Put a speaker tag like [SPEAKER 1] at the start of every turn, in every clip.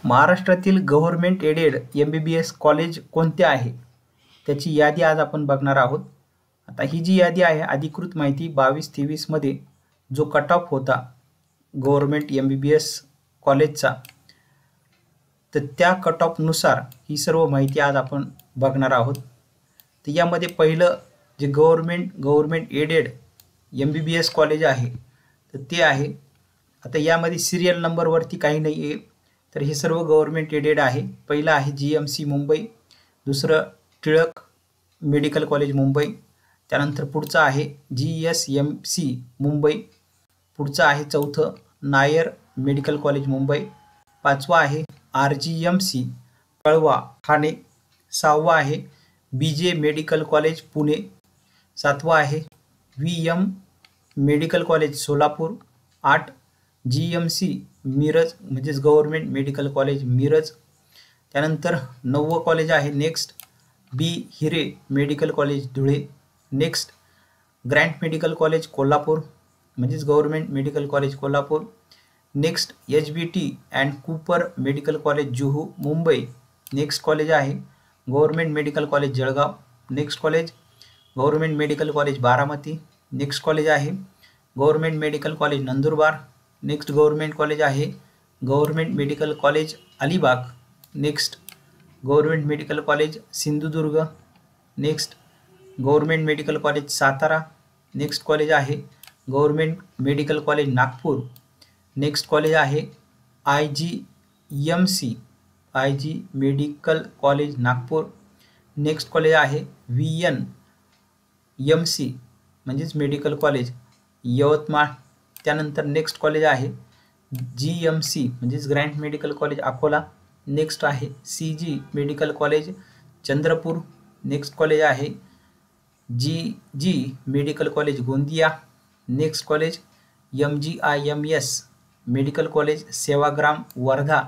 [SPEAKER 1] महाराष्ट्रातील government aided MBBS college कोणते आहे त्याची यादी आज आपण बघणार आहोत। आता ही जी यादी आहे अधिकृत माहिती 22-23 मध्ये जो कट ऑफ होता गव्हर्नमेंट MBBS कॉलेजचा, तर त्या कट ऑफ नुसार ही सर्व माहिती आज आपण बघणार आहोत। तर यामध्ये पहिलं जे गव्हर्नमेंट एडेड MBBS कॉलेज आहे तर ते आहे, आता यामध्ये सिरियल नंबर वरती काही नाही आहे, तर हे सर्व गव्हर्नमेंट एडेड आहे। पहिला आहे GMC मुंबई, दुसरं टिळक मेडिकल कॉलेज मुंबई, त्यानंतर पुढचा आहे GSMC मुंबई, पुढचा आहे चौथं नायर मेडिकल कॉलेज मुंबई, पाचवा आहे RGMC कळवा ठाणे, सहावा आहे BJ मेडिकल कॉलेज पुणे, सातवा आहे VM medical college Solapur, 8 GMC Miraj म्हणजेच गव्हर्नमेंट मेडिकल कॉलेज मिरज, त्यानंतर 9वं कॉलेज आहे next B Hire medical college Dhule, next Grant medical college Kolhapur म्हणजेच government medical college Kolhapur, next HBT and Cooper medical college Juhu Mumbai, next college आहे government medical college Jalgaon, next college government medical college Baramati, next college आहे government medical college Nandurbar, next government college आहे government medical college Alibag, next government medical college Sindhudurg, next government medical college Satara, next college आहे government medical college Nagpur, next college आहे IG medical college Nagpur, next college आहे VNMC म्हणजेच medical college Yavatmal, त्यानंतर next college आहे GMC म्हणजेच Grant medical college Akola, next आहे CG medical college Chandrapur, next college आहे GG medical college Gondia, next college MGIMS medical college Sevagram Wardha,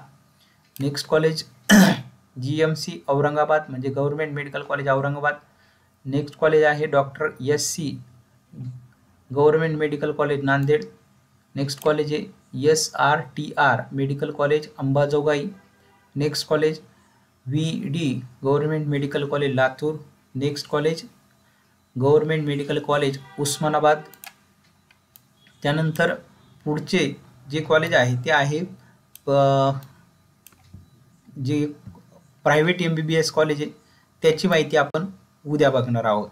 [SPEAKER 1] next college GMC Aurangabad म्हणजे government medical college Aurangabad, next college आहे doctor SC government medical college Nanded, next college आहे SRTR medical college Ambajogai, next college VD government medical college Latur, next college government medical college Osmanabad, त्यानंतर पुढचे जे college आहे ते आहे जे प्रायव्हेट MBBS कॉलेज आहे त्याची माहिती आपण उद्या बघणार आहोत।